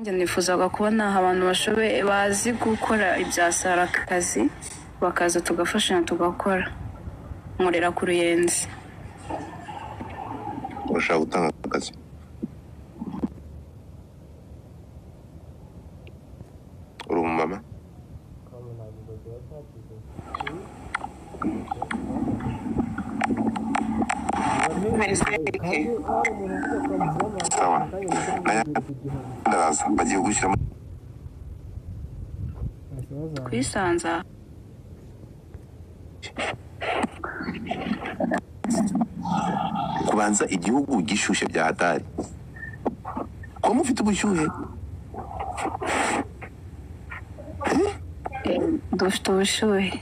Njye nifuzaga kubona abantu bashoboye bazi gukora ibyasara akazi bakaza tugafashanya tugakora nkorera ku Ruyenzi. Urashaka gutanga akazi? Uri umumama? Sawa. Ndaza bagiye gushyira Kwisanza kubanza igihugu gishushe bya hatari. Ko mufite ubushyuhe? dufite ubushuhe.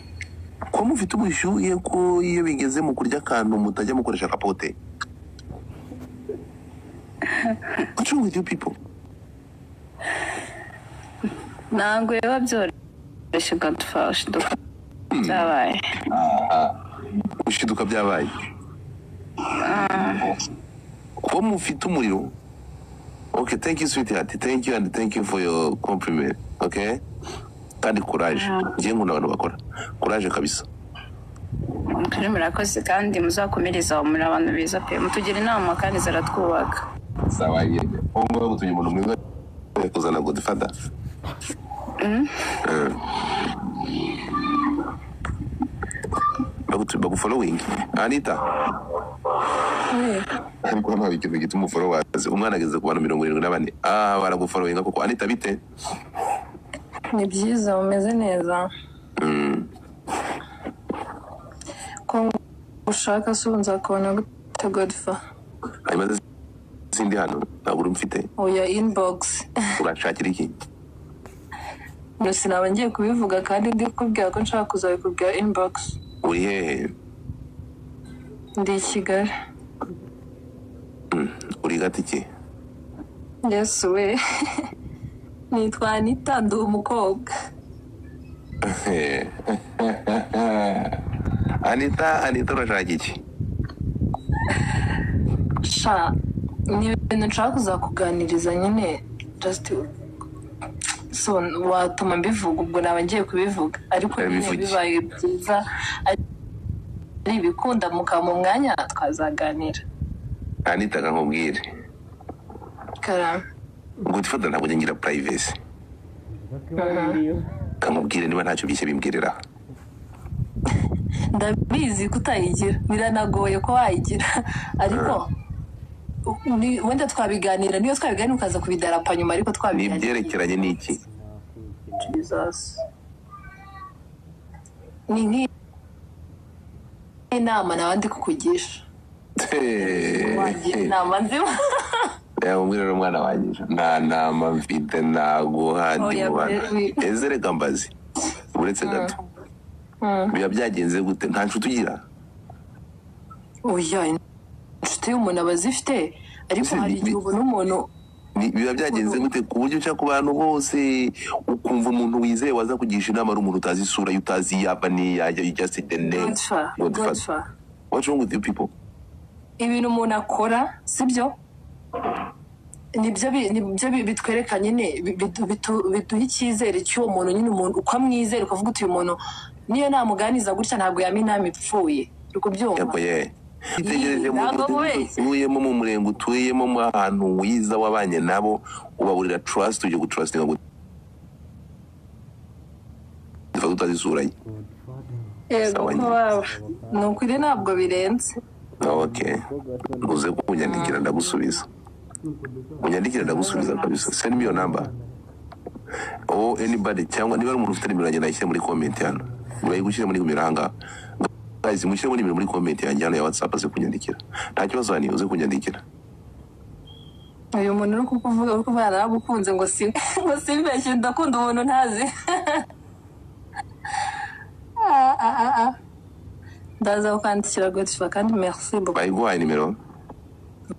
Ko mufite ubushyuhe ko iyo bigeze mu kurya akantu mutajya mukoresha kapote? What's wrong with you people? Ntabwo biba byoroshye ugadufasha byabaye. Ushiduka byabaye. Ko mufite umuriro? Okay, thank you sweetheart. Thank you and thank you for your compliment. Okay? Kandi courage. Ngiye nkunda abantu bakora. Courage kabisa. Kuri murakoze kandi muzakomereza muri abantu beza pe mutugira inama kandi zaratwubaka. Sawa yeye. Ongo gutunye umuntu mwiza kuzana godfather. Bagu following. Anita. Ariko nta ikintu gituma followers. Umwana ageze ku bantu 74. Baragu following kuko Anita bite? Ni byiza umeze neza. Ko ushaka sunza kubona gute Godfa? Ayimaze sindi hano ntabwo mfite. Oya inbox. Urashakira iki? Sinaba ngiye kubivuga kandi ndi kubwira ko nshaka kuzabikubwira inbox. Uri hehe? Ndi i Kigali. Uri gatiki? Yes we. Nitwa Anita ndi umukobwa. Anita urashaka iki? Sha ni ibintu nshaka kuzakuganiriza nyine just so watuma mbivuga ubwo naba ngiye kubivuga ariko bibaye byiza ari ibikunda mu mwanya twazaganira. Anita nkubwire. Karame. Ngo tifata ntabwo ngira privacy. Kamubwire niba ntacyo bishye bimbwirira. Ndabizi kutayigira biranagoye ko wayigira ariko wenda twabiganira niyo twabiganira ukaza kubidarapa nyuma ariko twabiganira. Nibyerekeranye n'iki? Jesus. Ni inama nabandi kukugisha. Inama nzima. Umwira umwana wanjye nta nama mfite naguhandi ezere gambazi uretse gato. Biba byagenze gute nta nshuti ugira? Oya inshuti y'umuntu abazifite ariko hari igihe ubona umuntu biba byagenze gute ku buryo uca ku bantu bose ukumva umuntu wizeye waza kugisha inama ari umuntu utazi isura utazi yaba ni yajya you just the name. What's wrong with you people? Ibintu umuntu akora sibyo nibyo bitwereka nyine biduha icyizere cy'uwo muntu nyine umuntu uko amwizera ukavuga uti uyu muntu niyo namuganiza gutya ntabwo yama inama ipfuye uri kubyumva. Itegereje utuyemo mu murenge utuyemo mu ahantu wiza wabanye nabo ubaburira trust ujye gutrustinga ngo dufata utazisura ye. Nukuri ntabwo birenze. Okay. Uze kunyandikira ndagusubiza. Unyandikira ndagusubiza kabisa. Send me your number. Anybody cyangwa niba ari umuntu ufite nimero yanjye nayishyire muri comment hano. Niba yigushyire muri miranga. Guys, mushyire muri nimero muri comment yanjye hano ya WhatsApp aze kunyandikira. Nta kibazo hani uze kunyandikira. Uyu muntu uri kuvuga yaragukunze ngo simbeshye ndakunda umuntu ntazi. Ndaza ukandikira Godfa kandi merci beaucoup. Bayiguhaye nimero?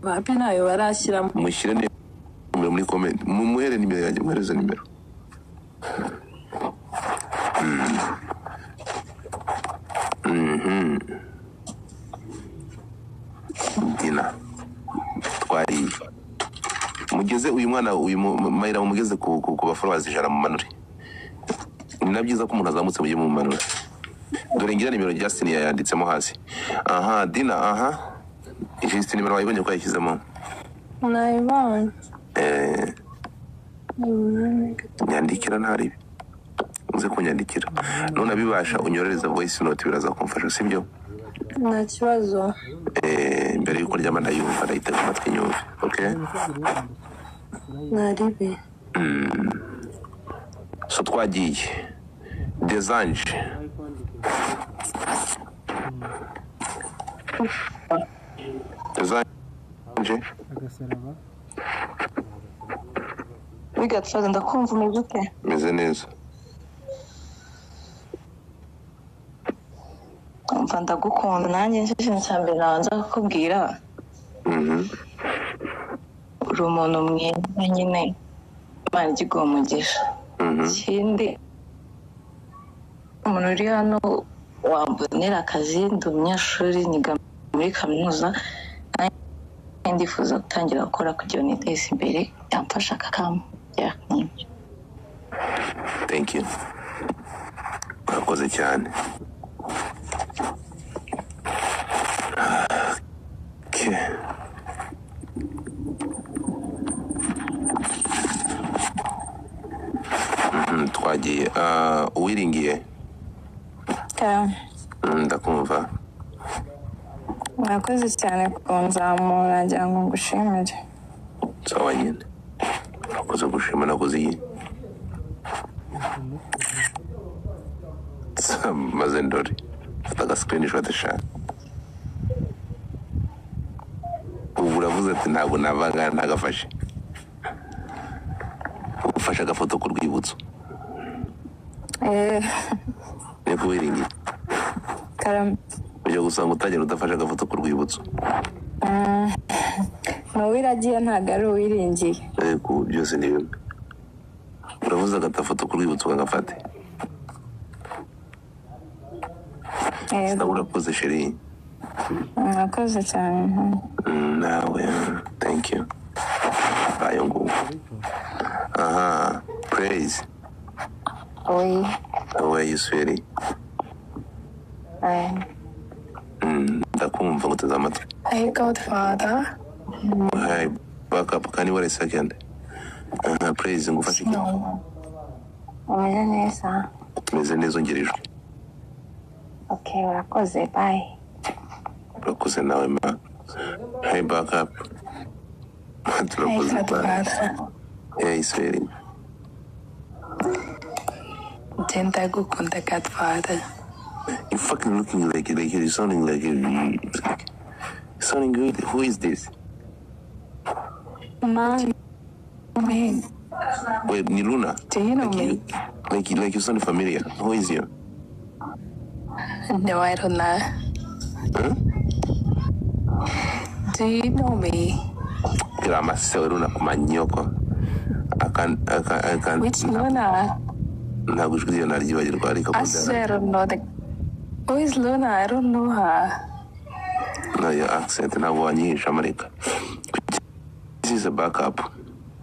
Bapi nayo barashyiramo. Mushyire nimero muri comment. Mumuhere nimero yanjye muhereze nimero. Dina. Twari mugeze mugeze uyu mwana uyu mayira mugeze ku followers 100 mu manure ni nabyiza ko umuntu azamutse mu manure dore ngira nimero Justin yanditsemo hasi aha Dina aha Justin nimero wayibonye ko yashyizemo nayibonye nyandikira ntari uze kunyandikira none abibasha unyorereza voice note biraza kumfasha sibyo nta kibazo mbere yuko ryama ndayumva ndahita kumatwe nyumve okay naribe so twagiye Desange agasaraba bigatfaza ndakumva umeze ute meze neza umva ndagukunda nanjye nicyo cya mbere nabanza kukubwira uri umuntu mwiza nyine Imana igiguha umugisha ikindi umuntu uri hano wambonera akazi ndi umunyeshuri niga muri kaminuza ndifuza gutangira gukora kugira ngo niteze imbere yamfasha akakamo yakanyibyo thank you urakoze cyane okay twagiye uwiringiye ndakumva mwakoze cyane kunzamura ngira ngo ngushimire sawa nyine urakoze gushima nakoze iyi maze ndori fata agascreenshot shaka ubu uravuze ati ntabwo navanga ntagafashe ufashe agafoto ku rwibutso niko wiringiye karame ujya gusanga utagenda udafashe agafoto ku rwibutso n'uwiragiye ntabwo ari uwiringiye yego byose ni bimwe uravuze agafoto ku rwibutso kagafate urakoze sheri mwakoze cyane nawe thank you ayo ngubu aha praise oui how are you sweetie ndakumva nguteze amatwi hey godfather hi back up can you wait a second praise ngufashe iki umeze neza tumeze neza ongerejwe okay urakoze bye urakoze nawe ma hi back up turakoze bye hey sweetie genda gukunda godfather. You fucking looking like you're sounding like you're sounding good. Who is this? Man. Wait, Niluna. Do you know me? Like you sound familiar. Who is you? No, I don't know. Huh? Do you know me? Grama Luna Kumanyoko. I can't. Which Luna? I swear I don't know the. Who is Luna? I don't know her. No, your accent. America. This is a backup.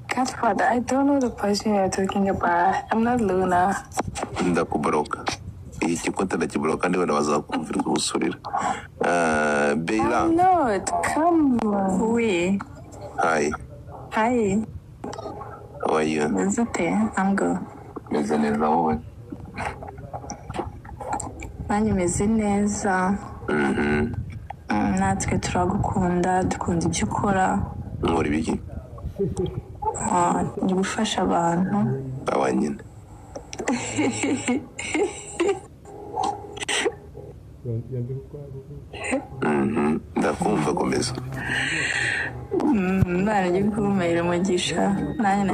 Godfather, I don't know the person you're talking about. I'm not Luna. Ndakubroka. Ikikote ndakibroka ndiwe nabaza kumvira ubusurira. Beila. I'm not. Come on. Oui. Hi. Hi. How are you? Ndetse, I'm good. Meze neza wowe. Nanjye meze neza. Natwe turagukunda, dukunda ibyo ukora. Nkora ibiki? Ni gufasha abantu. Awa nyine. Ndakumva komeza. Imana ijye gukumira umugisha. Nanjye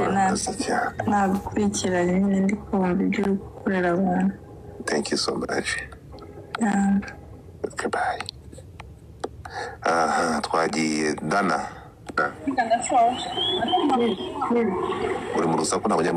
nagukurikiranye nyine ndi kumva ibyo uri gukorera abantu. Thank you so much. Yeah. Goodbye. Twagiye Dana. Uri mu rusaku ntabwo njya